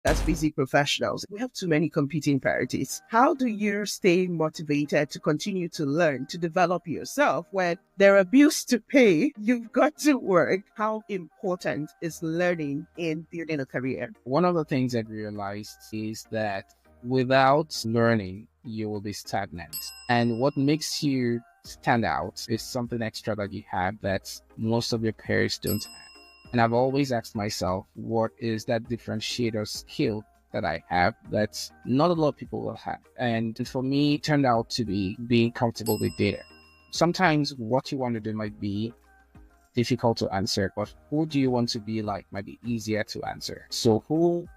as busy professionals, we have too many competing priorities. How do you stay motivated to continue to learn, to develop yourself when there are bills to pay? You've got to work. How important is learning in building a career? One of the things I realized is that without learning, you will be stagnant. And what makes you stand out is something extra that you have that most of your peers don't have. And I've always asked myself, what is that differentiator skill that I have that not a lot of people will have? And for me, it turned out to be being comfortable with data. Sometimes what you want to do might be difficult to answer, but who do you want to be like might be easier to answer. So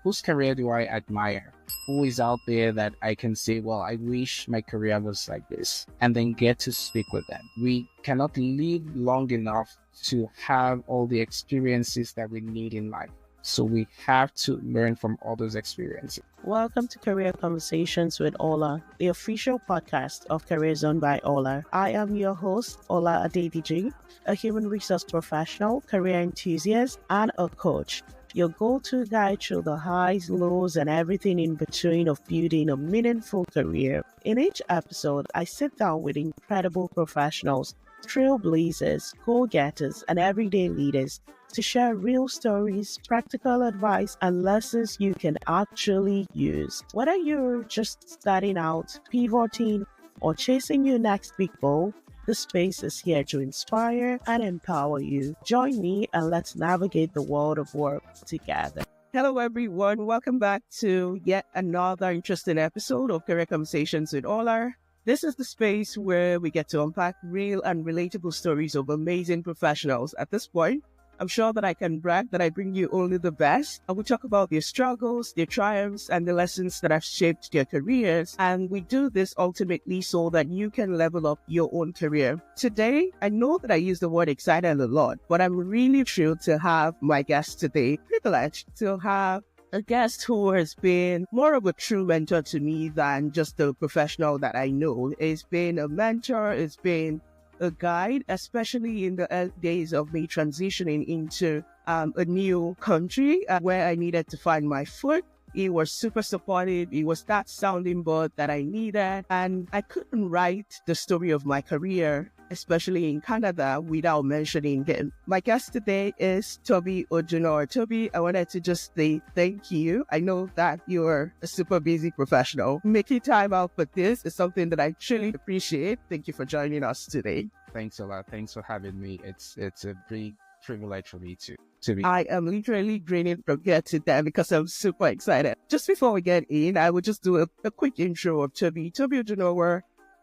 whose career do I admire? Who is out there that I can say, well, I wish my career was like this, and then get to speak with them. We cannot live long enough to have all the experiences that we need in life. So we have to learn from all those experiences. Welcome to Career Conversations with Ola, the official podcast of Career Zone by Ola. I am your host, Ola Adediji, a human resource professional, career enthusiast, and a coach. Your go-to guide through the highs, lows, and everything in between of building a meaningful career. In each episode, I sit down with incredible professionals, trailblazers, go-getters, and everyday leaders to share real stories, practical advice, and lessons you can actually use. Whether you're just starting out, pivoting, or chasing your next big goal, the space is here to inspire and empower you. Join me and let's navigate the world of work together. Hello, everyone. Welcome back to yet another interesting episode of Career Conversations with Ola. This is the space where we get to unpack real and relatable stories of amazing professionals. At this point, I'm sure that I can brag that I bring you only the best. I will talk about their struggles, their triumphs, and the lessons that have shaped their careers. And we do this ultimately so that you can level up your own career. Today, I know that I use the word excited a lot, but I'm really thrilled to have my guest today. Privileged to have a guest who has been more of a true mentor to me than just a professional that I know. It's been a mentor, it's been a guide, especially in the early days of me transitioning into a new country where I needed to find my foot. He was super supportive. He was that sounding board that I needed. And I couldn't write the story of my career, especially in Canada, without mentioning him. My guest today is Tobi Odunowo. Toby, I wanted to just say thank you. I know that you're a super busy professional. Making time out for this is something that I truly appreciate. Thank you for joining us today. Thanks a lot. Thanks for having me. It's a big privilege for me to be. I am literally grinning from here to there because I'm super excited. Just before we get in, I would just do a quick intro of Tobi. Tobi Odunowo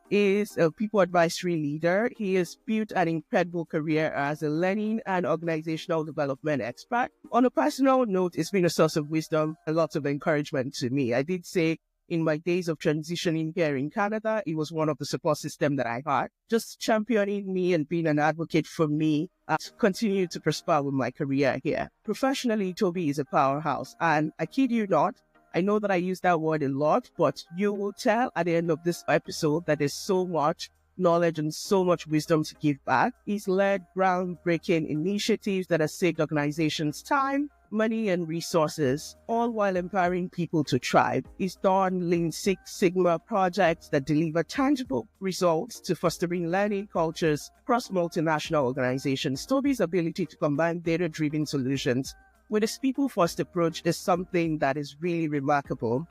is a people advisory leader. He has built an incredible career as a learning and organizational development expert. On a personal note, it's been a source of wisdom, a lot of encouragement to me. I did say in my days of transitioning here in Canada, it was one of the support systems that I had, just championing me and being an advocate for me to continue to prosper with my career here. Professionally, Toby is a powerhouse, and I kid you not, I know that I use that word a lot, but you will tell at the end of this episode that there's so much knowledge and so much wisdom to give back. He's led groundbreaking initiatives that have saved organizations time, money, and resources, all while empowering people to thrive. He's done Lean Six Sigma projects that deliver tangible results to fostering learning cultures across multinational organizations. Toby's ability to combine data-driven solutions with his people-first approach is something that is really remarkable.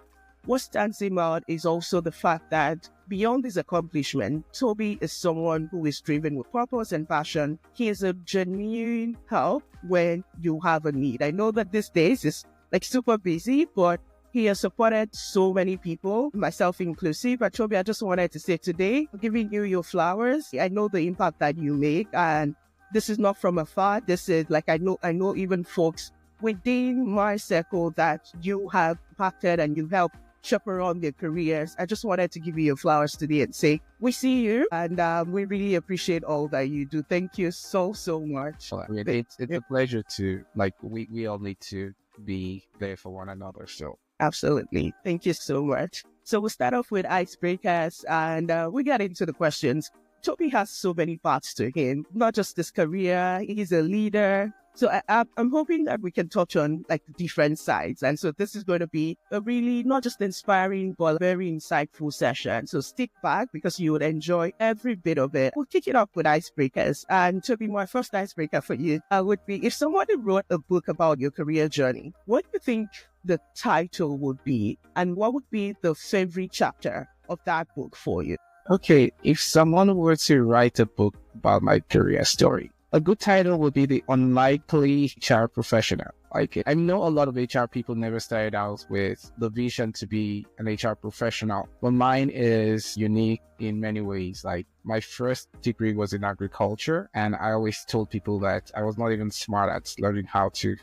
What stands him out is also the fact that beyond his accomplishment, Toby is someone who is driven with purpose and passion. He is a genuine help when you have a need. I know that these days is like super busy, but he has supported so many people, myself inclusive. But Toby, I just wanted to say today, I'm giving you your flowers. I know the impact that you make, and this is not from afar. This is like I know even folks within my circle that you have impacted and you've helped chaperone their careers. I just wanted to give you your flowers today and say, we see you and we really appreciate all that you do. Thank you so much. Well, it's a pleasure to, we all need to be there for one another. So absolutely. Thank you so much. So we'll start off with icebreakers and we get into the questions. Toby has so many parts to him, not just his career. He's a leader. So I'm hoping that we can touch on like the different sides. And so this is going to be a really not just inspiring, but very insightful session. So stick back because you would enjoy every bit of it. We'll kick it off with icebreakers. And to be my first icebreaker for you would be, if somebody wrote a book about your career journey, what do you think the title would be? And what would be the favorite chapter of that book for you? Okay, if someone were to write a book about my career story, a good title would be The Unlikely HR Professional. Like, I know a lot of HR people never started out with the vision to be an HR professional, but mine is unique in many ways. Like, my first degree was in agriculture, and I always told people that I was not even smart at learning how to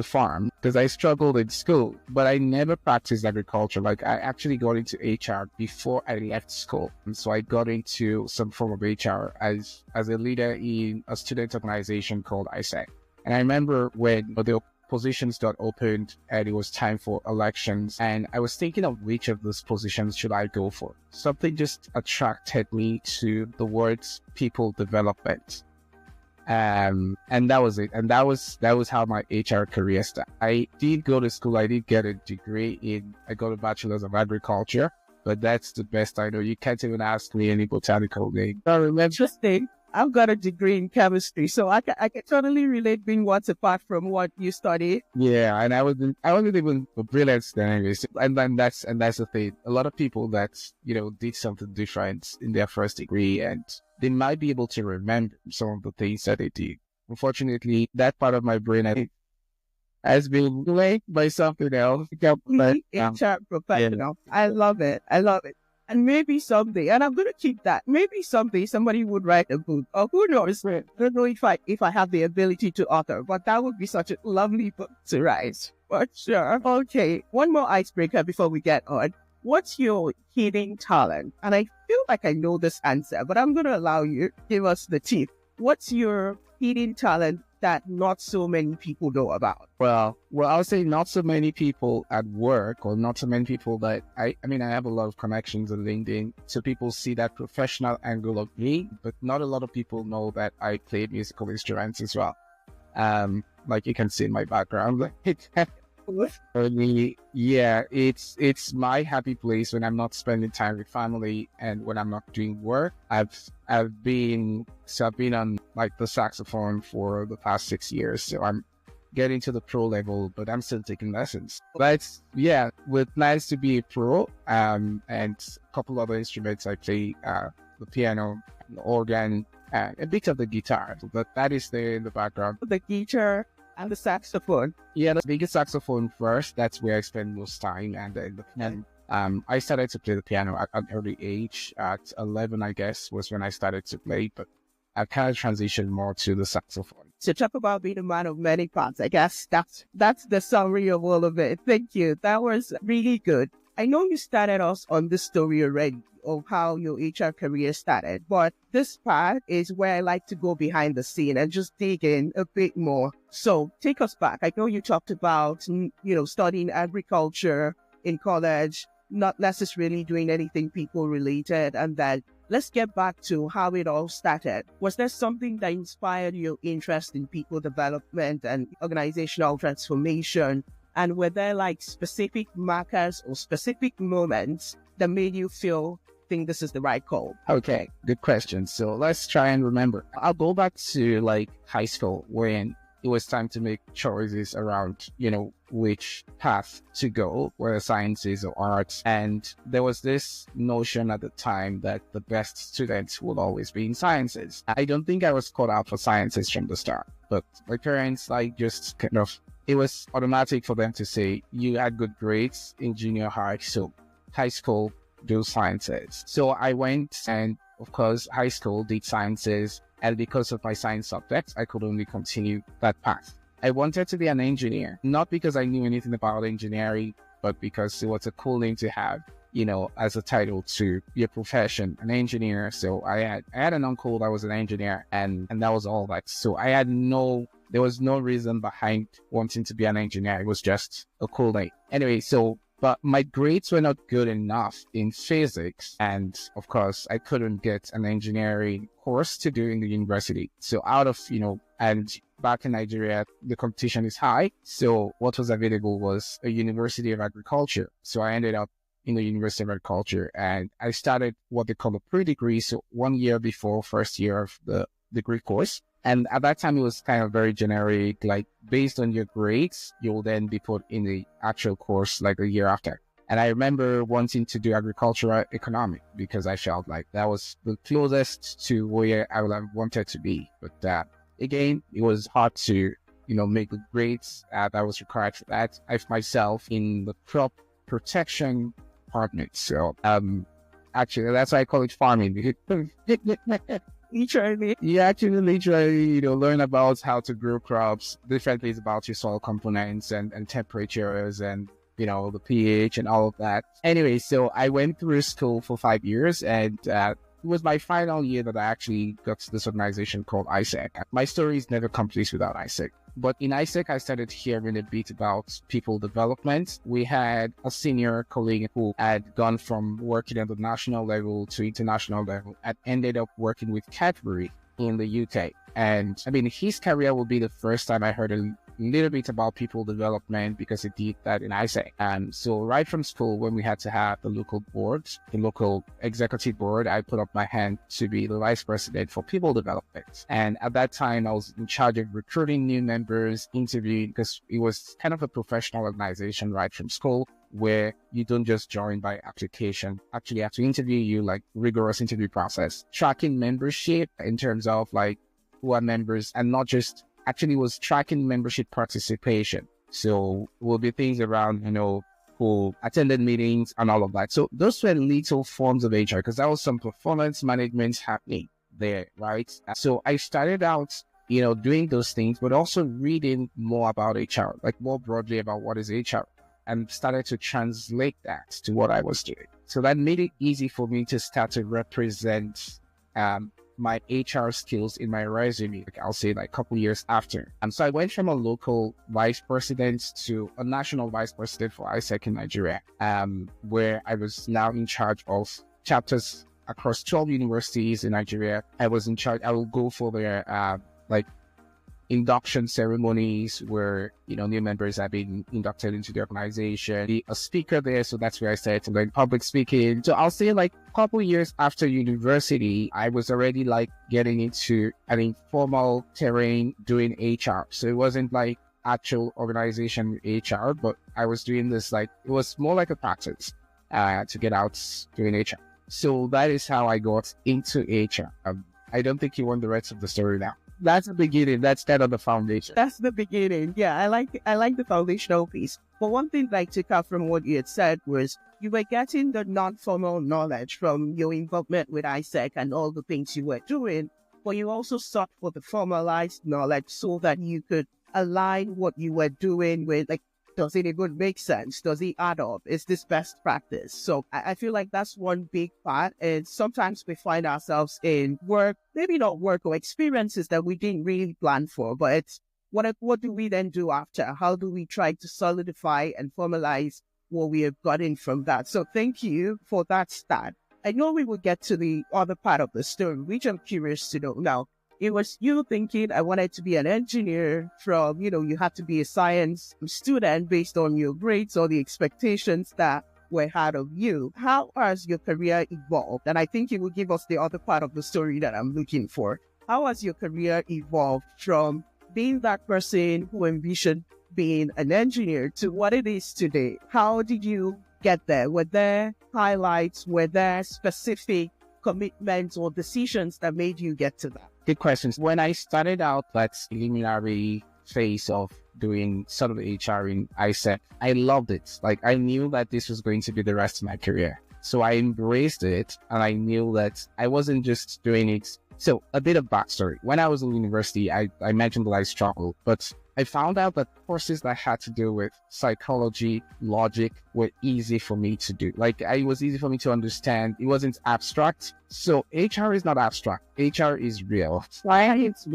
farm because I struggled in school, but I never practiced agriculture. Like, I actually got into HR before I left school. And so I got into some form of HR as a leader in a student organization called ISEC. And I remember when the positions got opened and it was time for elections, and I was thinking of which of those positions should I go for. Something just attracted me to the words people development. And that was it. And that was how my HR career started. I did go to school. I did get a degree I got a bachelor's of agriculture, but that's the best I know. You can't even ask me any botanical name. Interesting. I've got a degree in chemistry, so I can totally relate being what's apart from what you studied. Yeah, and I wasn't even a brilliant then anyways. And that's the thing. A lot of people that, did something different in their first degree, and they might be able to remember some of the things that they did. Unfortunately, that part of my brain, I think, has been linked by something else. HR professional. Yeah. I love it. And maybe someday, and I'm going to keep that, maybe someday somebody would write a book. Or who knows? I don't know if I have the ability to author, but that would be such a lovely book to write. For sure. Okay, one more icebreaker before we get on. What's your hidden talent? And I feel like I know this answer, but I'm going to allow you to give us the tip. What's your hidden talent that not so many people know about? Well, I'll say not so many people at work, or not so many people that I have a lot of connections on LinkedIn, so people see that professional angle of me, but not a lot of people know that I play musical instruments as well. Like you can see in my background. For me, yeah, it's my happy place when I'm not spending time with family and when I'm not doing work. I've been on like the saxophone for the past 6 years, so I'm getting to the pro level, but I'm still taking lessons. But yeah, with plans to be a pro, and a couple other instruments I play, the piano, the organ, and a bit of the guitar, but that is there in the background. The guitar and the saxophone. Yeah, the biggest saxophone first. That's where I spend most time. And then the piano. I started to play the piano at an early age. At 11, I guess, was when I started to play. But I kind of transitioned more to the saxophone. So talk about being a man of many parts. I guess that's the summary of all of it. Thank you. That was really good. I know you started us on this story already of how your HR career started, but this part is where I like to go behind the scene and just dig in a bit more. So take us back. I know you talked about, studying agriculture in college, not necessarily doing anything people related, and then let's get back to how it all started. Was there something that inspired your interest in people development and organizational transformation? And were there like specific markers or specific moments that made you think this is the right call? Okay, good question. So let's try and remember. I'll go back to like high school when it was time to make choices around, which path to go, whether sciences or arts. And there was this notion at the time that the best students would always be in sciences. I don't think I was called out for sciences from the start, but my parents just kind of, it was automatic for them to say, you had good grades in junior high, so high school, do sciences. So I went, and of course, high school did sciences. And because of my science subjects, I could only continue that path. I wanted to be an engineer, not because I knew anything about engineering, but because it was a cool name to have, as a title to your profession, an engineer. So I had an uncle that was an engineer, and that was all that. So there was no reason behind wanting to be an engineer. It was just a cool name. Anyway, so but my grades were not good enough in physics. And of course, I couldn't get an engineering course to do in the university. So out of, and back in Nigeria, the competition is high. So what was available was a University of Agriculture. So I ended up in the University of Agriculture, and I started what they call a pre-degree. So 1 year before first year of the degree course. And at that time, it was kind of very generic, like based on your grades, you will then be put in the actual course like a year after. And I remember wanting to do agricultural economic because I felt like that was the closest to where I would have wanted to be. But again, it was hard to, make the grades that was required for that. I found myself in the crop protection department. So actually, that's why I call it farming. Literally. You actually literally, learn about how to grow crops, different things about your soil components and temperatures and, the pH and all of that. Anyway, so I went through school for 5 years, and it was my final year that I actually got to this organization called ISEC. My story is never complete without ISEC. But in ISEC, I started hearing a bit about people development. We had a senior colleague who had gone from working at the national level to international level and ended up working with Cadbury in the UK. And I mean, his career will be the first time I heard a little bit about people development because he did that in ISEC. And so right from school, when we had to have the local board, the local executive board, I put up my hand to be the vice president for people development. And at that time, I was in charge of recruiting new members, interviewing, because it was kind of a professional organization right from school, where you don't just join by application. Actually, you have to interview you, like rigorous interview process, tracking membership in terms of like who are members, and not just actually was tracking membership participation. So it will be things around, who attended meetings and all of that. So those were little forms of HR because there was some performance management happening there, right? So I started out, doing those things, but also reading more about HR, like more broadly about what is HR, and started to translate that to what I was doing. So that made it easy for me to start to represent my HR skills in my resume, like I'll say like a couple years after. And so I went from a local vice president to a national vice president for ISEC in Nigeria, where I was now in charge of chapters across 12 universities in Nigeria. I was in charge, I will go for their induction ceremonies where, new members have been inducted into the organization, be a speaker there. So that's where I started to learn public speaking. So I'll say like a couple years after university, I was already like getting into an informal terrain doing HR. So it wasn't like actual organization HR, but I was doing this like, it was more like a practice to get out doing HR. So that is how I got into HR. I don't think you want the rest of the story now. That's the beginning. That's kind of the foundation. That's the beginning. Yeah, I like the foundational piece. But one thing that I took out from what you had said was you were getting the non-formal knowledge from your involvement with ISEC and all the things you were doing, but you also sought for the formalized knowledge so that you could align what you were doing with, like, does it even make sense? Does it add up? Is this best practice? So I feel like that's one big part. And sometimes we find ourselves in work, maybe not work or experiences that we didn't really plan for, but it's what do we then do after? How do we try to solidify and formalize what we have gotten from that? So thank you for that start. I know we will get to the other part of the story, which I'm curious to know now. It was you thinking I wanted to be an engineer from, you had to be a science student based on your grades or the expectations that were had of you. How has your career evolved? And I think you will give us the other part of the story that I'm looking for. How has your career evolved from being that person who envisioned being an engineer to what it is today? How did you get there? Were there highlights? Were there specific commitments or decisions that made you get to that? Good questions. When I started out that preliminary phase of doing sort of HR in ISEC, I loved it. Like I knew that this was going to be the rest of my career. So I embraced it and I knew that I wasn't just doing it. So a bit of backstory. When I was in university, I mentioned that I struggled, but I found out that courses that had to do with psychology, logic were easy for me to do. Like, it was easy for me to understand. It wasn't abstract. So HR is not abstract. HR is real. Science,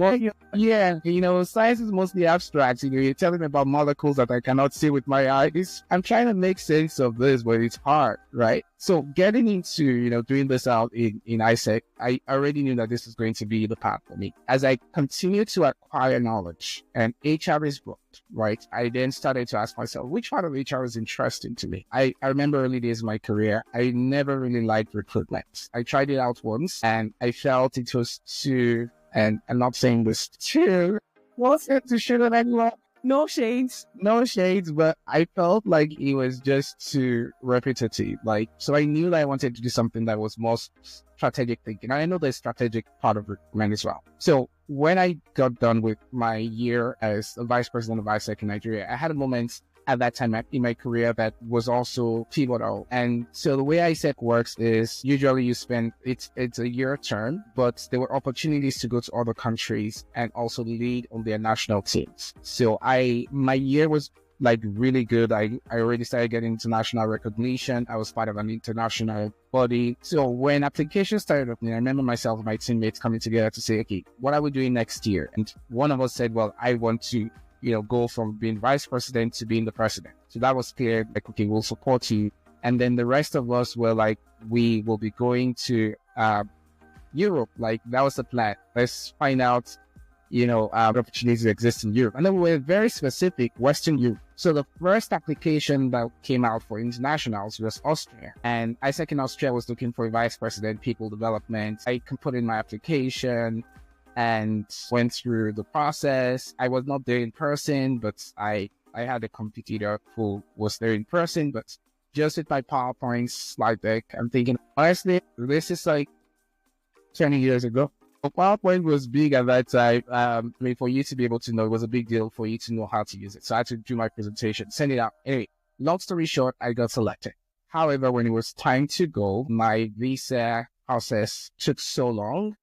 yeah, science is mostly abstract. You're telling me about molecules that I cannot see with my eyes. I'm trying to make sense of this, but it's hard, right? So getting into, doing this out in ISEC, I already knew that this is going to be the path for me. As I continue to acquire knowledge, and HR is broad, right? I then started to ask myself, which part of HR is interesting to me? I remember early days of my career, I never really liked recruitment. I tried it out once and I felt it was too, and I'm not saying this too, what's it to share with anyone? No shades, but I felt like it was just too repetitive. So I knew that I wanted to do something that was more strategic thinking. And I know the strategic part of recruitment as well. So when I got done with my year as a vice president of ISEC in Nigeria, I had a moment at that time in my career that was also pivotal. And so the way ISEC works is usually you spend, it's a year term, but there were opportunities to go to other countries and also lead on their national teams. So my year was really good. I already started getting international recognition. I was part of an international body. So when applications started opening, I remember myself and my teammates coming together to say, okay, what are we doing next year? And one of us said, well, I want to go from being vice president to being the president. So that was clear, okay, we'll support you. And then the rest of us were like, we will be going to Europe. That was the plan. Let's find out, opportunities that exist in Europe. And then we were very specific, Western Europe. So the first application that came out for internationals was Austria. And ISEC in Austria was looking for a vice president, people development. I can put in my application and went through the process. I was not there in person, but I had a competitor who was there in person, but just with my PowerPoint slide deck, I'm thinking, honestly, this is 20 years ago. PowerPoint was big at that time. For you to be able to know, it was a big deal for you to know how to use it. So I had to do my presentation, send it out. Anyway, long story short, I got selected. However, when it was time to go, my visa process took so long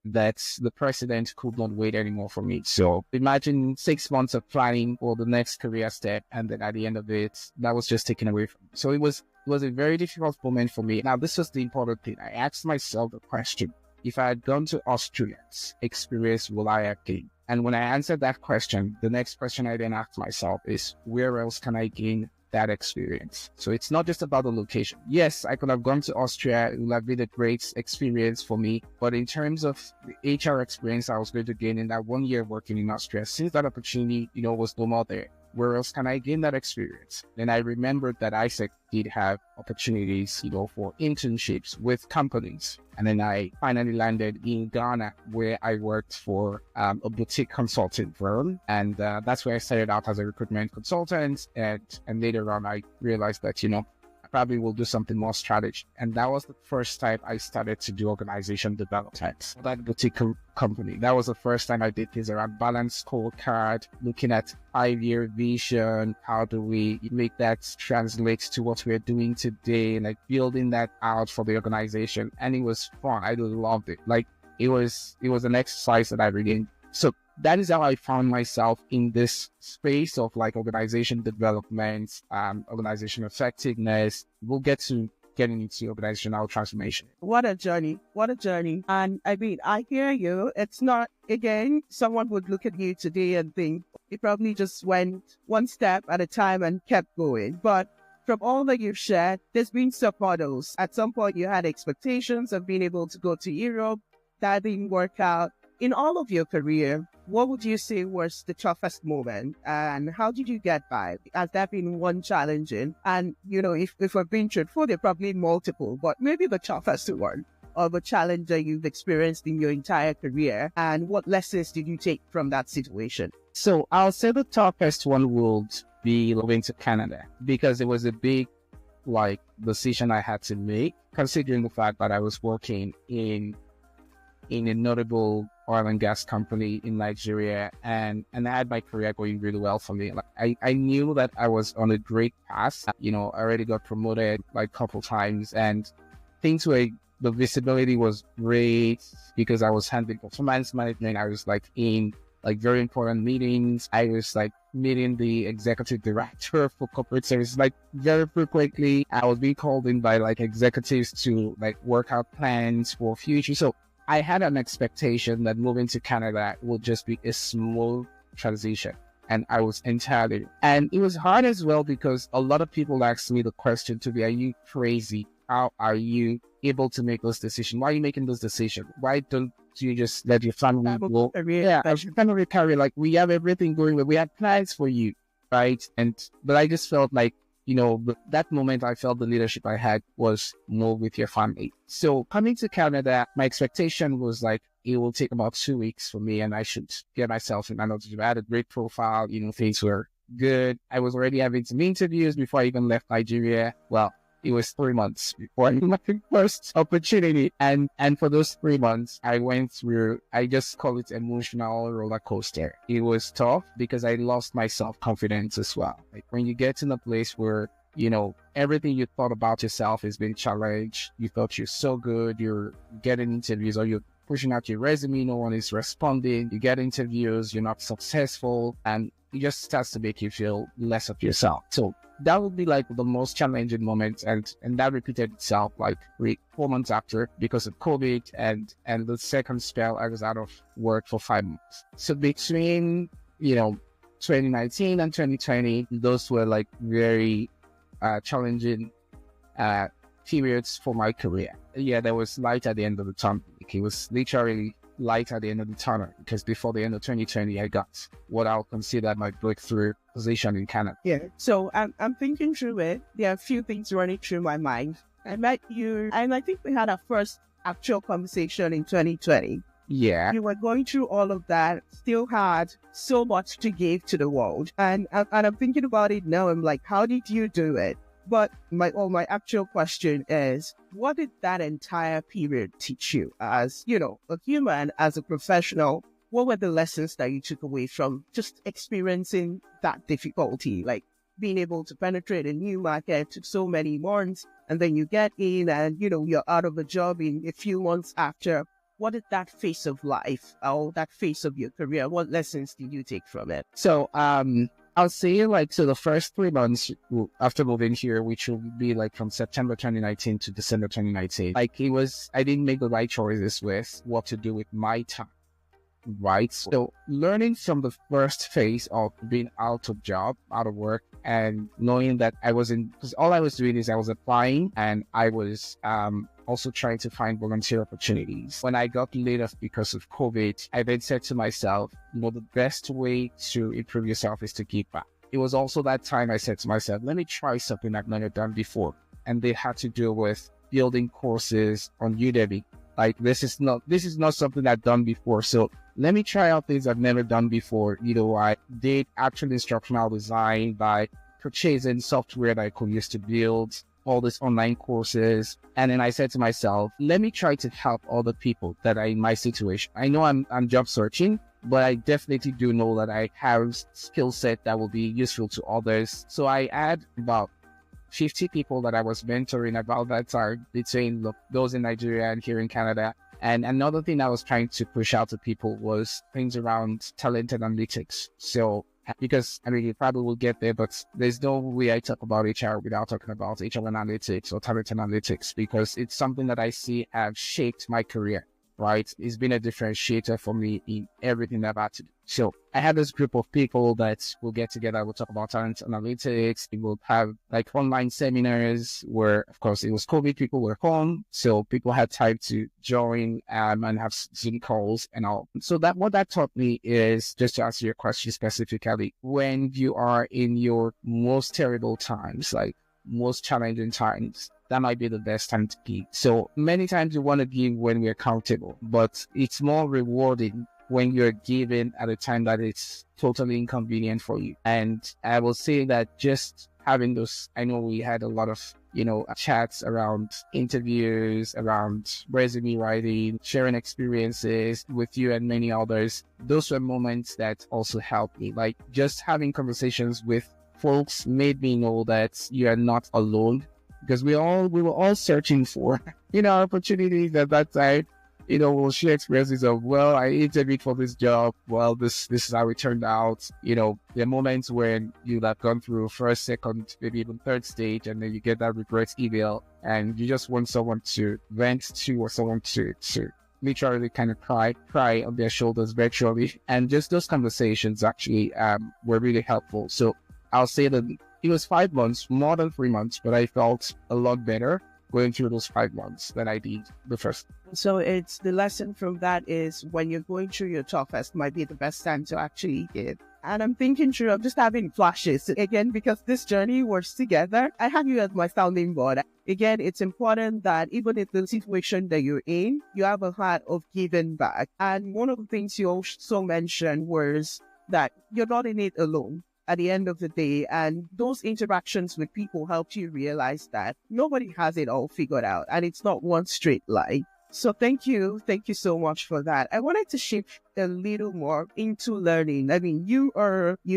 that the president could not wait anymore for me. So imagine 6 months of planning for the next career step, and then at the end of it, that was just taken away from me. So it was a very difficult moment for me. Now, this was the important thing. I asked myself the question, if I had gone to Austria's experience, will I have gained? And when I answered that question, the next question I then asked myself is, where else can I gain that experience? So it's not just about the location. Yes, I could have gone to Austria. It would have been a great experience for me. But in terms of the HR experience I was going to gain in that 1 year working in Austria, since that opportunity, was no more there, where else can I gain that experience? Then I remembered that ISEC did have opportunities, for internships with companies. And then I finally landed in Ghana, where I worked for a boutique consulting firm. And that's where I started out as a recruitment consultant. And later on, I realized that, I probably will do something more strategic. And that was the first time I started to do organization development for that boutique company. That was the first time I did things around balanced scorecard, looking at 5-year vision. How do we make that translate to what we're doing today? Building that out for the organization. And it was fun. I loved it. It was an exercise that I really enjoyed. So that is how I found myself in this space of organization development, organization effectiveness. We'll get to getting into organizational transformation. What a journey. And I hear you. It's not, again, someone would look at you today and think you probably just went one step at a time and kept going. But from all that you've shared, there's been some hurdles. At some point, you had expectations of being able to go to Europe. That didn't work out. In all of your career, what would you say was the toughest moment, and how did you get by? Has there been one challenging? And, if we're being truthful, there are probably multiple, but maybe the toughest one of a challenge that you've experienced in your entire career, and what lessons did you take from that situation? So I'll say the toughest one would be moving to Canada, because it was a big, decision I had to make, considering the fact that I was working in a notable oil and gas company in Nigeria, and I had my career going really well for me. I knew that I was on a great path. I already got promoted a couple times, and the visibility was great because I was handling performance management. I was in like very important meetings. I was like meeting the executive director for corporate services, like very frequently. I was being called in by like executives to like work out plans for future. So I had an expectation that moving to Canada would just be a smooth transition. And I was entirely, and it was hard as well because a lot of people asked me the question, Toby, are you crazy? How are you able to make those decisions? Why are you making those decisions? Why don't you just let your family go? Yeah, family career, like we have everything going, we have plans for you, right? But I just felt like, that moment I felt the leadership I had was move with your family. So coming to Canada, my expectation was like, it will take about 2 weeks for me and I should get myself in. I had a great profile, things were good. I was already having some interviews before I even left Nigeria. Well, it was 3 months before my first opportunity. And for those 3 months, I went through, I just call it emotional roller coaster. It was tough because I lost my self-confidence as well. Like when you get in a place where, everything you thought about yourself is being challenged. You thought you're so good, you're getting interviews or you're pushing out your resume, no one is responding. You get interviews, you're not successful, and it just starts to make you feel less of yourself. So that would be like the most challenging moment, and that repeated itself like 4 months after because of COVID, and the second spell I was out of work for 5 months. So between 2019 and 2020, those were like very challenging periods for my career. Yeah, there was light at the end of the tunnel. It was literally light at the end of the tunnel because before the end of 2020, I got what I'll consider my breakthrough position in Canada. Yeah. So I'm thinking through it. There are a few things running through my mind. I met you, and I think we had our first actual conversation in 2020. Yeah. You were going through all of that, still had so much to give to the world. And I'm thinking about it now. I'm like, how did you do it? But my actual question is, what did that entire period teach you as, a human, as a professional? What were the lessons that you took away from just experiencing that difficulty, like being able to penetrate a new market to so many months, and then you get in and, you're out of a job in a few months after? What did that phase of life or that phase of your career, what lessons did you take from it? So, I'll say the first 3 months after moving here, which will be like from September 2019 to December 2019, I didn't make the right choices with what to do with my time, right? So learning from the first phase of being out of work, and knowing that because all I was doing is I was applying and I was, also trying to find volunteer opportunities. When I got laid off because of COVID, I then said to myself, the best way to improve yourself is to give back. It was also that time I said to myself, let me try something I've never done before. And they had to do with building courses on Udemy. Like this is not something I've done before. So let me try out things I've never done before. I did actual instructional design by purchasing software that I could use to build all these online courses. And then I said to myself, let me try to help other people that are in my situation. I know I'm job searching, but I definitely do know that I have skill set that will be useful to others. So I had about 50 people that I was mentoring about that time, between those in Nigeria and here in Canada. And another thing I was trying to push out to people was things around talent and analytics. So because you probably will get there, but there's no way I talk about HR without talking about HR analytics or talent analytics, because it's something that I see have shaped my career, right? It's been a differentiator for me in everything I've had to do. So I had this group of people that will get together. We'll talk about talent analytics. We will have like online seminars where, of course, it was COVID. People were home, so people had time to join and have Zoom calls and all. So what that taught me is, just to answer your question specifically, when you are in your most terrible times, like most challenging times, that might be the best time to give. So many times you want to give when we're comfortable, but it's more rewarding when you're given at a time that it's totally inconvenient for you. And I will say that just having those, I know we had a lot of, chats around interviews, around resume writing, sharing experiences with you and many others. Those were moments that also helped me. Like just having conversations with folks made me know that you are not alone, because we were all searching for, opportunities at that time. we'll share experiences of, well, I interviewed for this job. Well, this is how it turned out. There are moments when you have gone through first, second, maybe even third stage, and then you get that regret email, and you just want someone to vent to, or someone to literally kind of cry on their shoulders virtually. And just those conversations actually were really helpful. So I'll say that it was 5 months, more than 3 months, but I felt a lot better going through those 5 months than I did the first. So it's the lesson from that is when you're going through your toughest might be the best time to actually give. And I'm thinking through, I'm just having flashes again, because this journey was together. I have you as my sounding board. Again, it's important that even in the situation that you're in, you have a heart of giving back. And one of the things you also mentioned was that you're not in it alone at the end of the day. And those interactions with people helped you realize that nobody has it all figured out and it's not one straight line. So thank you so much for that. I wanted to shift a little more into learning. I mean, you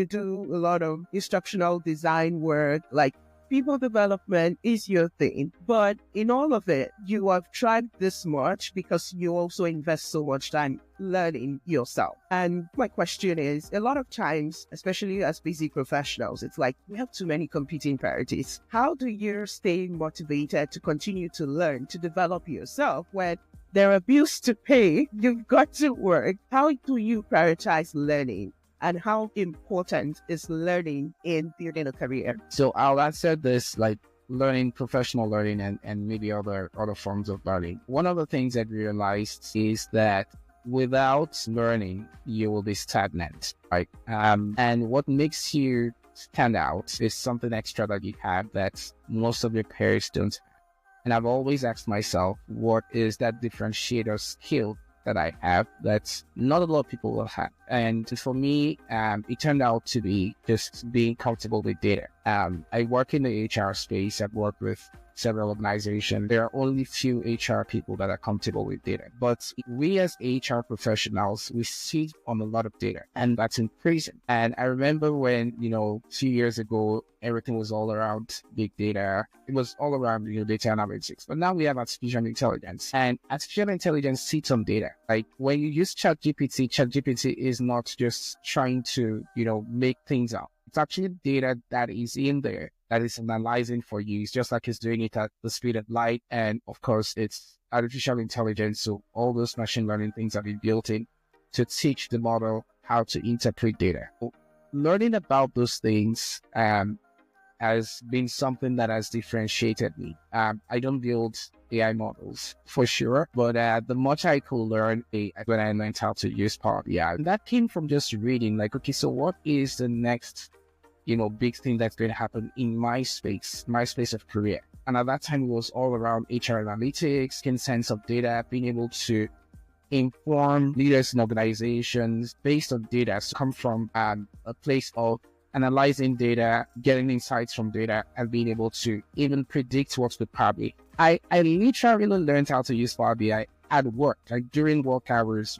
do a lot of instructional design work, like people development is your thing. But in all of it, you have tried this much because you also invest so much time learning yourself. And my question is, a lot of times, especially as busy professionals, it's like we have too many competing priorities. How do you stay motivated to continue to learn, to develop yourself when there are bills to pay, you've got to work? How do you prioritize learning? And how important is learning in building a career? So I'll answer this like learning, professional learning, and maybe other forms of learning. One of the things I realized is that without learning, you will be stagnant, right? And what makes you stand out is something extra that you have that most of your peers don't have. And I've always asked myself, what is that differentiator skill that I have that not a lot of people will have? And for me, it turned out to be just being comfortable with data. I work in the HR space. I've worked with several organizations. There are only few HR people that are comfortable with data. But we as HR professionals, we sit on a lot of data, and that's increasing. And I remember when, a few years ago, everything was all around big data. It was all around data analytics. But now we have artificial intelligence, and artificial intelligence sits on data. Like when you use ChatGPT is not just trying to, make things up. It's actually data that is in there that is analyzing for you. It's just like it's doing it at the speed of light. And of course, it's artificial intelligence. So all those machine learning things have been built in to teach the model how to interpret data. Learning about those things has been something that has differentiated me. I don't build AI models for sure, but the much I could learn when I learned how to use Power BI, and that came from just reading, like, okay, so what is the next, big thing that's going to happen in my space of career? And at that time, it was all around HR analytics, getting sense of data, being able to inform leaders in organizations based on data. So come from a place of analyzing data, getting insights from data, and being able to even predict what's with Power BI. I literally learned how to use Power BI at work, like during work hours,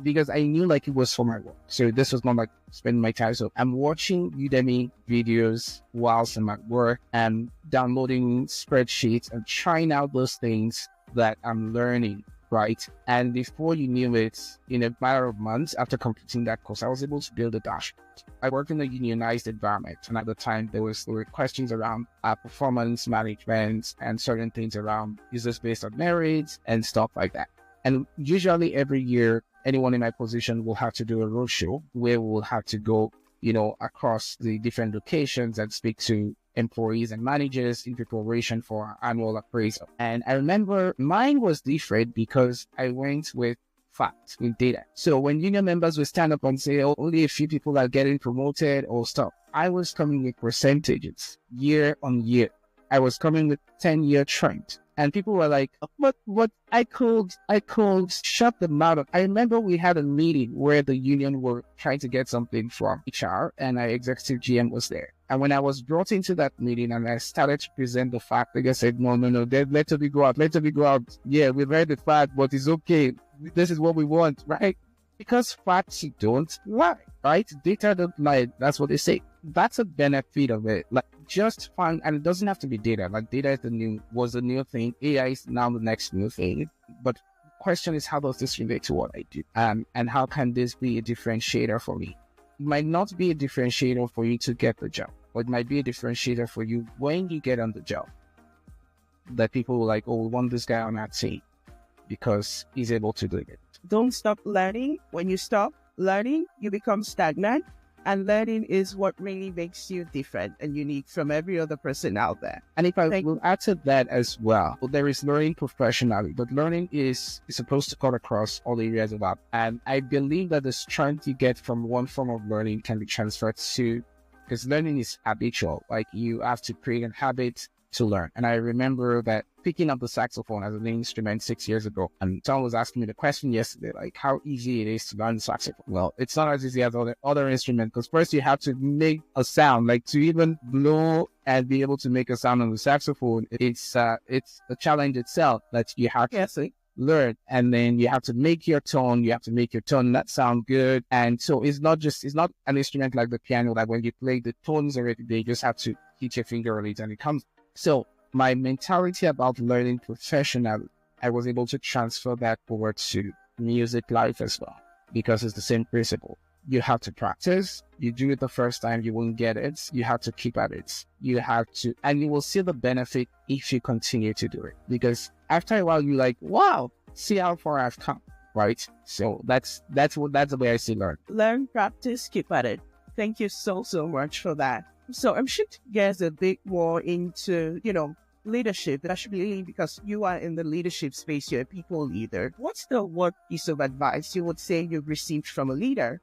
because I knew like it was for my work. So this was not like spending my time. So I'm watching Udemy videos whilst I'm at work and downloading spreadsheets and trying out those things that I'm learning, right? And before you knew it, in a matter of months after completing that course, I was able to build a dashboard. I worked in a unionized environment, and at the time there were questions around performance management and certain things around users based on merits and stuff like that. And usually every year, anyone in my position will have to do a roadshow where we'll have to go, across the different locations and speak to employees and managers in preparation for our annual appraisal. And I remember mine was different because I went with facts, with data. So when union members would stand up and say, oh, only a few people are getting promoted or stuff, I was coming with percentages year on year. I was coming with 10-year trend. And people were like, but I could shut them out. I remember we had a meeting where the union were trying to get something from HR, and our executive GM was there. And when I was brought into that meeting and I started to present the fact, they just said, no, let Toby go out. Yeah, we read the fact, but it's okay. This is what we want, right? Because facts don't lie, right? Data don't lie. That's what they say. That's a benefit of it. Like, just find, and it doesn't have to be data. Like, data was the new thing. AI is now the next new thing. But question is, how does this relate to what I do? And how can this be a differentiator for me? It might not be a differentiator for you to get the job, but it might be a differentiator for you when you get on the job. That people will like, oh, we want this guy on our team because he's able to do it. Don't stop learning. When you stop learning, you become stagnant. And learning is what really makes you different and unique from every other person out there. And if I will add to that as well, there is learning professionally, but learning is supposed to cut across all areas of that. And I believe that the strength you get from one form of learning can be transferred to, because learning is habitual. Like you have to create a habit to learn. And I remember that picking up the saxophone as an instrument 6 years ago, and someone was asking me the question yesterday, like how easy it is to learn the saxophone. Well, it's not as easy as other instruments, because first you have to make a sound, like to even blow and be able to make a sound on the saxophone. It's a challenge itself that you have to learn, and then you have to make your tone. You have to make your tone that sound good. And so it's not an instrument like the piano that when you play the tones already, they just have to hit your finger on it and it comes. So my mentality about learning professionally, I was able to transfer that over to music life as well, because it's the same principle. You have to practice. You do it the first time, you won't get it. You have to keep at it. You have to, and you will see the benefit if you continue to do it. Because after a while, you're like, wow, see how far I've come, right? So that's the way I see learn. Learn, practice, keep at it. Thank you so much for that. So I'm shifting gears a bit more into, leadership, especially because you are in the leadership space, you're a people leader. What's the one piece of advice you would say you've received from a leader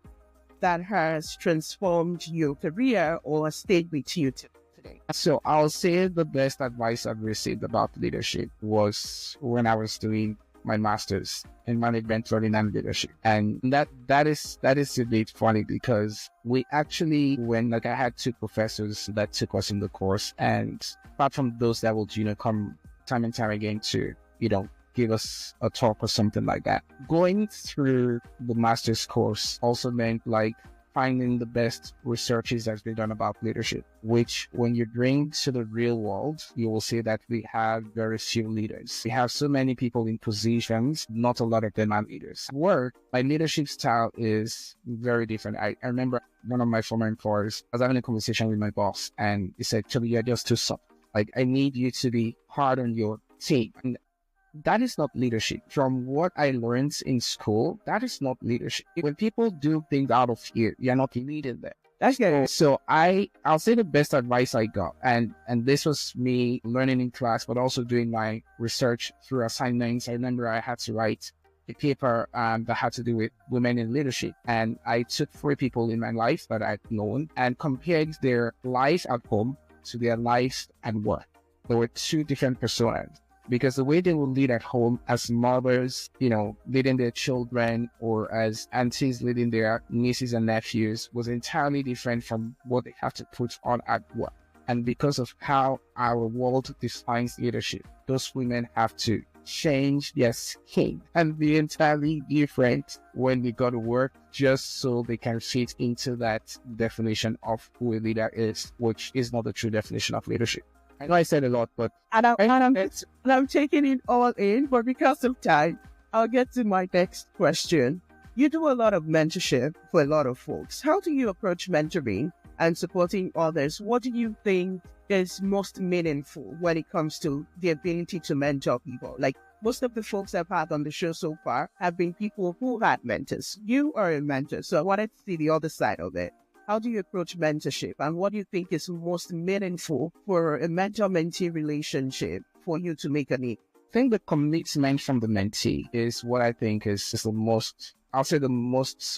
that has transformed your career or stayed with you today? So I'll say the best advice I've received about leadership was when I was doing my master's in management learning and leadership. And that is a bit funny, because we actually, I had two professors that took us in the course, and apart from those that would, come time and time again to, give us a talk or something like that. Going through the master's course also meant like finding the best researches that's been done about leadership, which when you bring to the real world, you will see that we have very few leaders. We have so many people in positions, not a lot of them are leaders. My leadership style is very different. I remember one of my former employers, I was having a conversation with my boss, and he said, "Toby, you're just too soft. Like, I need you to be hard on your team." And that is not leadership. From what I learned in school, that is not leadership. When people do things out of fear, you're not leading them. That's good. So I'll say the best advice I got, and this was me learning in class, but also doing my research through assignments. I remember I had to write a paper that had to do with women in leadership. And I took 3 people in my life that I'd known and compared their life at home to their life at work. There were 2 different personas. Because the way they would lead at home as mothers, leading their children, or as aunties leading their nieces and nephews, was entirely different from what they have to put on at work. And because of how our world defines leadership, those women have to change their skin and be entirely different when they go to work, just so they can fit into that definition of who a leader is, which is not the true definition of leadership. I know I said a lot, but I'm taking it all in, but because of time, I'll get to my next question. You do a lot of mentorship for a lot of folks. How do you approach mentoring and supporting others? What do you think is most meaningful when it comes to the ability to mentor people? Like, most of the folks I've had on the show so far have been people who had mentors. You are a mentor, so I wanted to see the other side of it. How do you approach mentorship, and what do you think is most meaningful for a mentor-mentee relationship for you to make a need? I think the commitment from the mentee is what I think is the most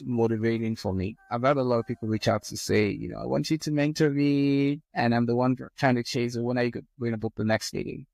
motivating for me. I've had a lot of people reach out to say, I want you to mentor me, and I'm the one trying to chase it. When are you going to book the next meeting?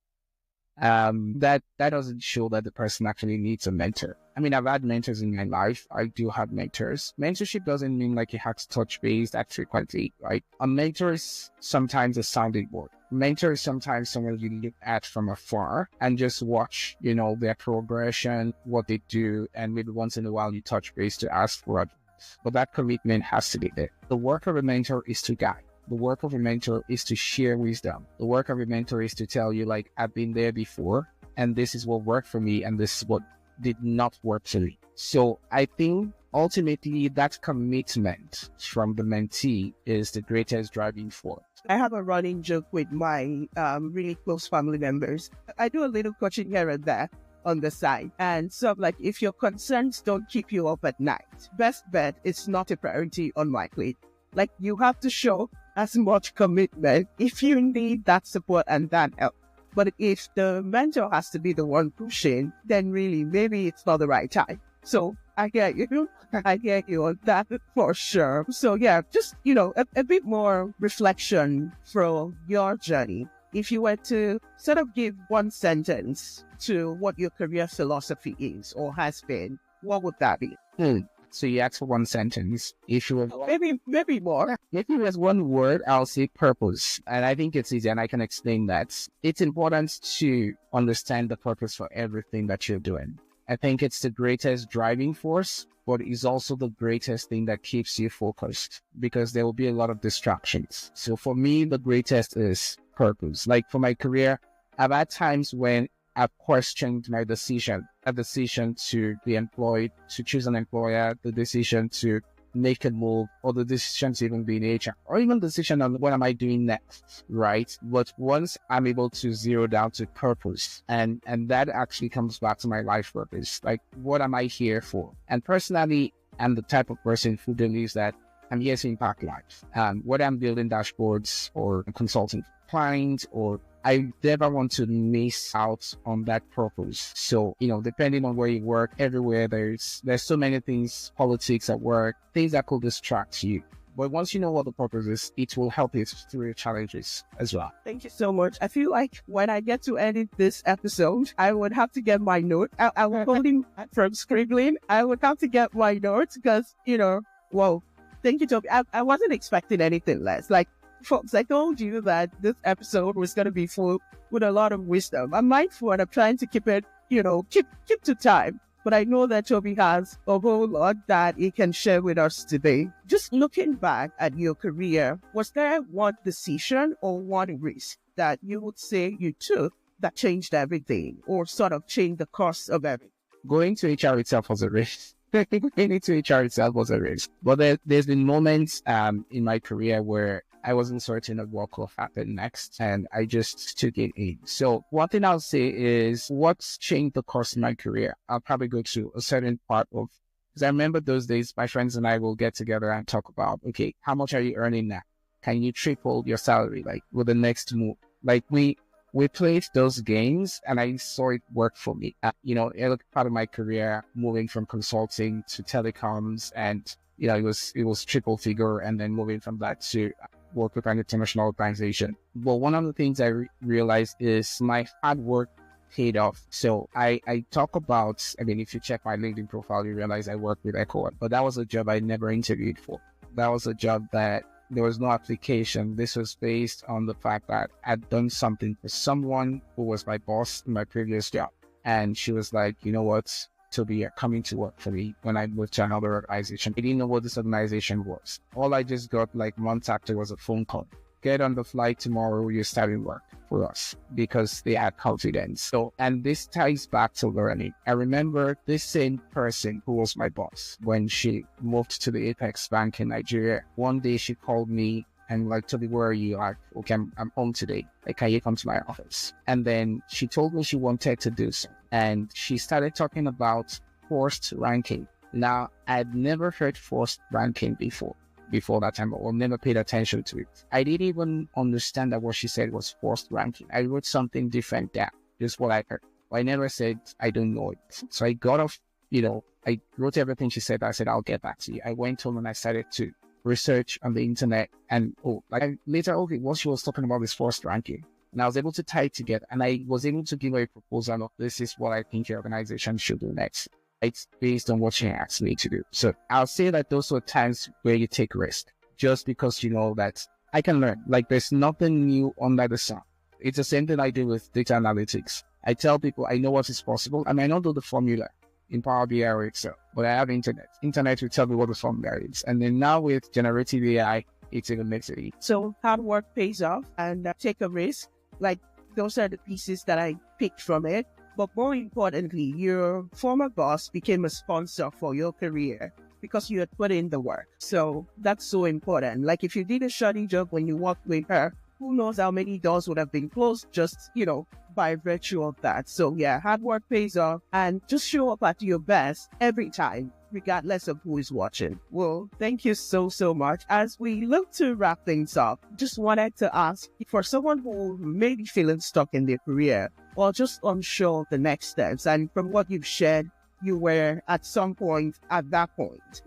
That doesn't show that the person actually needs a mentor. I mean, I've had mentors in my life. I do have mentors. Mentorship doesn't mean like you have to touch base that frequently, right? A mentor is sometimes a sounding board. Mentor is sometimes someone you look at from afar and just watch, their progression, what they do, and maybe once in a while you touch base to ask for advice. But that commitment has to be there. The work of a mentor is to guide. The work of a mentor is to share wisdom. The work of a mentor is to tell you, like, I've been there before, and this is what worked for me, and this is what did not work for me. So I think ultimately that commitment from the mentee is the greatest driving force. I have a running joke with my really close family members. I do a little coaching here and there on the side. And so like, if your concerns don't keep you up at night, best bet it's not a priority on my plate. Like, you have to show as much commitment if you need that support and that help. But if the mentor has to be the one pushing, then really, maybe it's not the right time. So I get you. I get you on that for sure. So yeah, just, a bit more reflection from your journey. If you were to sort of give one sentence to what your career philosophy is or has been, what would that be? So you asked for one sentence. If you were maybe more. If it was one word, I'll say purpose. And I think it's easy, and I can explain that. It's important to understand the purpose for everything that you're doing. I think it's the greatest driving force, but it's also the greatest thing that keeps you focused, because there will be a lot of distractions. So for me, the greatest is purpose. Like, for my career, I've had times when I've questioned my decision, a decision to be employed, to choose an employer, the decision to make a move, or the decision to even be in HR, or even the decision on what am I doing next, right? But once I'm able to zero down to purpose, and that actually comes back to my life purpose, like, what am I here for? And personally, I'm the type of person who believes that I'm here to impact life. Whether I'm building dashboards or consulting clients, or I never want to miss out on that purpose. So, depending on where you work, everywhere there's so many things, politics at work, things that could distract you. But once you know what the purpose is, it will help you through your challenges as well. Thank you so much. I feel like when I get to edit this episode, I would have to get my note. I was holding from scribbling. I would have to get my notes because, whoa. Thank you, Toby. I wasn't expecting anything less. Like, folks, I told you that this episode was going to be full with a lot of wisdom. I'm mindful and I'm trying to keep it, keep to time. But I know that Toby has a whole lot that he can share with us today. Just looking back at your career, was there one decision or one risk that you would say you took that changed everything, or sort of changed the course of everything? Going to HR itself was a risk. Getting to HR itself was a risk. But there's been moments in my career where I wasn't certain of what could happen next, and I just took it in. So one thing I'll say is, what's changed the course of my career? I'll probably go to a certain part of, because I remember those days, my friends and I will get together and talk about, okay, how much are you earning now? Can you triple your salary, like, with the next move? Like, we played those games, and I saw it work for me. It was part of my career, moving from consulting to telecoms, and it was triple figure, and then moving from that to work with an international organization. But one of the things I realized is my hard work paid off. So I talk about, if you check my LinkedIn profile, you realize I work with Echo, but that was a job I never interviewed for. That was a job that there was no application. This was based on the fact that I'd done something for someone who was my boss in my previous job. And she was like, you know what, Toby, you're coming to work for me when I moved to another organization. I didn't know what this organization was. All I just got like months after was a phone call. Get on the flight tomorrow, you're starting work for us, because they had confidence. So, and this ties back to learning. I remember this same person who was my boss when she moved to the Apex Bank in Nigeria. One day she called me and like, Toby, where are you? Like, okay, I'm home today. Like, can you come to my office? And then she told me she wanted to do so. And she started talking about forced ranking. Now, I'd never heard forced ranking before that time, or never paid attention to it. I didn't even understand that what she said was forced ranking. I wrote something different down, just what I heard. I never said, I don't know it. So I got off, I wrote everything she said. I said, I'll get back to you. I went home and I started to research on the internet, and what she was talking about is forced ranking. And I was able to tie it together, and I was able to give her a proposal of, this is what I think your organization should do next. It's based on what she asked me to do. So I'll say that those are times where you take risk, just because you know that I can learn. Like, there's nothing new under the sun. It's the same thing I do with data analytics. I tell people I know what is possible. I might not do the formula in Power BI or Excel, but I have internet. Internet will tell me what the formula is. And then now with generative AI, it's even makes it easy. So hard work pays off, and take a risk. Like, those are the pieces that I picked from it. But more importantly, your former boss became a sponsor for your career because you had put in the work. So that's so important. Like if you did a shoddy job when you worked with her, who knows how many doors would have been closed just, by virtue of that. So yeah, hard work pays off, and just show up at your best every time, regardless of who is watching. Well, thank you so much. As we look to wrap things up, just wanted to ask, for someone who may be feeling stuck in their career or just unsure of the next steps, and from what you've shared, you were at some point at that point.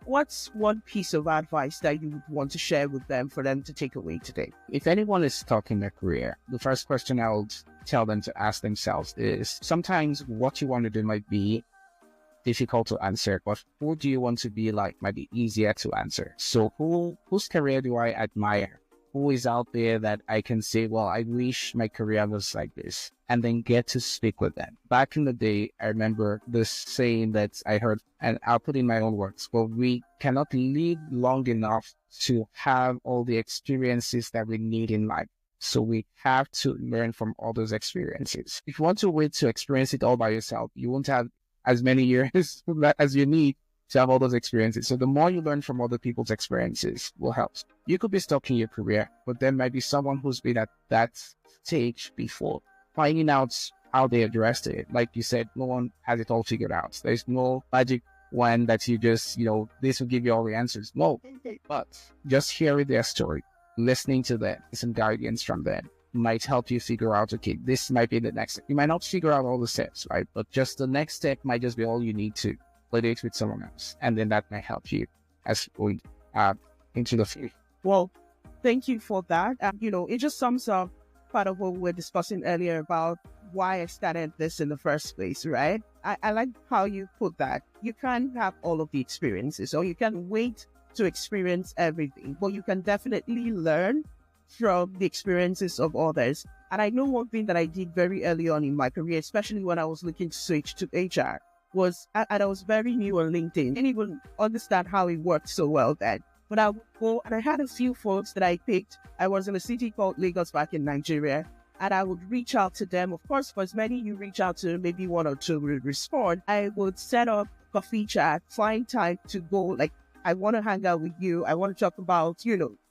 What's one piece of advice that you would want to share with them for them to take away today? If anyone is stuck in their career, the first question I would tell them to ask themselves is, sometimes what you want to do might be difficult to answer, but who do you want to be like might be easier to answer. So whose career do I admire? Who is out there that I can say, well, I wish my career was like this, and then get to speak with them. Back in the day, I remember this saying that I heard, and I'll put in my own words, well, we cannot live long enough to have all the experiences that we need in life. So we have to learn from all those experiences. If you want to wait to experience it all by yourself, you won't have as many years as you need to have all those experiences. So the more you learn from other people's experiences will help. You could be stuck in your career, but there might be someone who's been at that stage before. Finding out how they addressed it. Like you said, no one has it all figured out. There's no magic one that you just, this will give you all the answers. No, but just hearing their story, listening to them, some guidance from them might help you figure out, okay, this might be the next step. You might not figure out all the steps, right? But just the next step might just be all you need to validate with someone else. And then that might help you as going into the future. Well, thank you for that. It just sums up part of what we were discussing earlier about why I started this in the first place, right? I like how you put that. You can't have all of the experiences, or you can wait to experience everything, but you can definitely learn from the experiences of others. And I know one thing that I did very early on in my career, especially when I was looking to switch to HR, was, and I was very new on LinkedIn, didn't even understand how it worked so well then. But I would go, and I had a few folks that I picked. I was in a city called Lagos back in Nigeria, and I would reach out to them. Of course, for as many you reach out to, maybe one or two will respond. I would set up coffee chat, find time to go, like, I want to hang out with you. I want to talk about,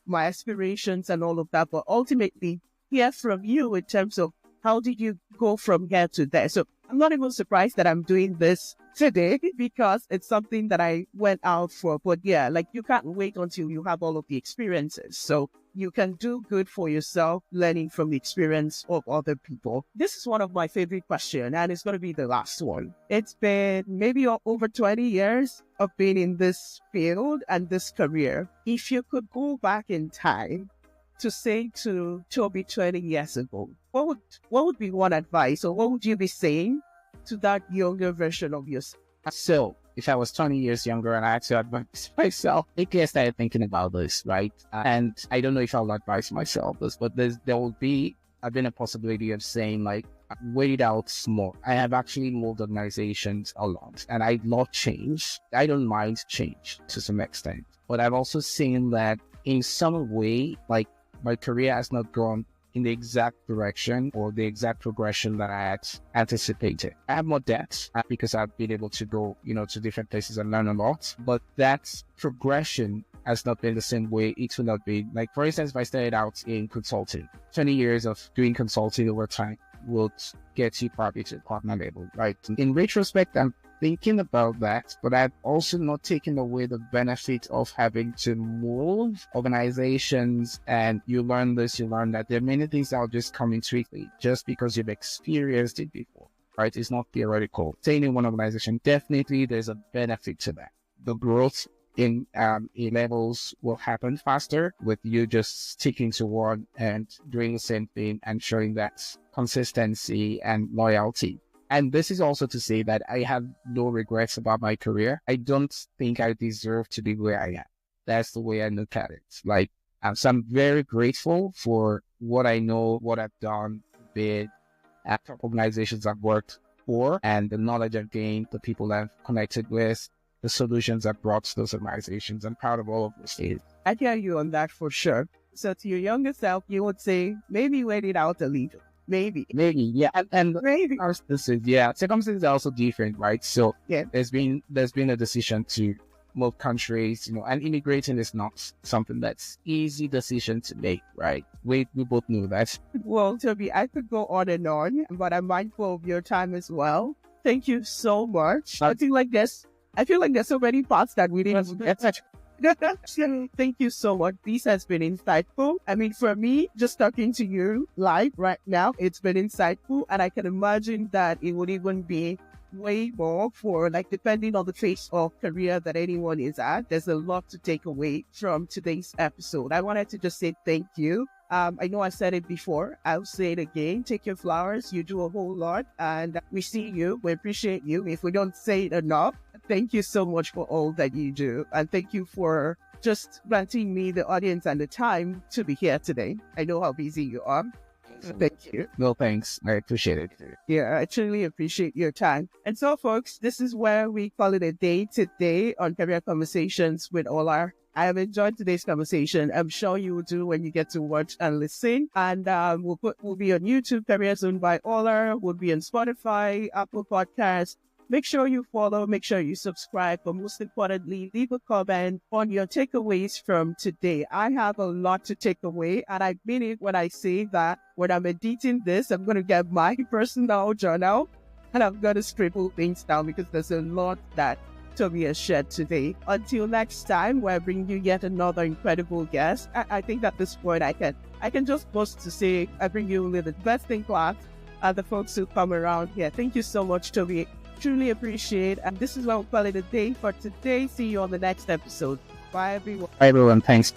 my aspirations and all of that, but ultimately hear from you in terms of how did you go from here to there. So I'm not even surprised that I'm doing this today because it's something that I went out for. But yeah, like you can't wait until you have all of the experiences. So you can do good for yourself, learning from the experience of other people. This is one of my favorite questions, and it's going to be the last one. It's been maybe over 20 years of being in this field and this career. If you could go back in time to say to Toby 20 years ago, what would be one advice, or what would you be saying to that younger version of yourself? So if I was 20 years younger and I had to advise myself, maybe I started thinking about this, right? And I don't know if I'll advise myself this, but there will be a possibility of saying, like, wait it out more. I have actually moved organizations a lot, and I love change. I don't mind change to some extent, but I've also seen that in some way, like, my career has not gone in the exact direction or the exact progression that I had anticipated. I have more depth because I've been able to go, to different places and learn a lot, but that progression has not been the same way it will not be. Like, for instance, if I started out in consulting, 20 years of doing consulting over time would get you probably to partner level, right? In retrospect, I'm thinking about that, but I've also not taken away the benefit of having to move organizations, and you learn this, you learn that. There are many things that will just come intuitively just because you've experienced it before, right? It's not theoretical. Staying in one organization, definitely there's a benefit to that. The growth in levels will happen faster with you just sticking to one and doing the same thing and showing that consistency and loyalty. And this is also to say that I have no regrets about my career. I don't think I deserve to be where I am. That's the way I look at it. Like, so I'm very grateful for what I know, what I've done with top organizations I've worked for, and the knowledge I've gained, the people I've connected with, the solutions I've brought to those organizations. I'm proud of all of those things. I hear you on that for sure. So to your younger self, you would say, maybe wait it out a little. Maybe. Yeah. And Maybe. circumstances are also different, right? So Yeah. there's been a decision to move countries, and immigrating is not something that's easy decision to make, right? We both know that. Well, Toby, I could go on, but I'm mindful of your time as well. Thank you so much. I feel like there's so many parts that we didn't get to. Thank you so much. This has been insightful. I mean, for me, just talking to you live right now, it's been insightful. And I can imagine that it would even be way more for, like, depending on the phase of career that anyone is at. There's a lot to take away from today's episode. I wanted to just say thank you. I know I said it before. I'll say it again. Take your flowers. You do a whole lot. And we see you. We appreciate you. If we don't say it enough, thank you so much for all that you do. And thank you for just granting me, the audience, and the time to be here today. I know how busy you are. So thank you. No, thanks. I appreciate it. Yeah, I truly appreciate your time. And so, folks, this is where we call it a day today on Career Conversations with Ola. I have enjoyed today's conversation. I'm sure you will do when you get to watch and listen. And we'll be on YouTube, Career Zone by Ola. We'll be on Spotify, Apple Podcasts. Make sure you follow, make sure you subscribe, but most importantly, leave a comment on your takeaways from today. I have a lot to take away, and I mean it when I say that when I'm editing this, I'm going to get my personal journal, and I'm going to scribble things down because there's a lot that Toby has shared today. Until next time, where I bring you yet another incredible guest, I think at this point I can just boast to say I bring you the best in class and the folks who come around here. Thank you so much, Toby. Truly appreciate. And this is what we'll call it a day for today. See you on the next episode. Bye, everyone. Bye, everyone. Thanks.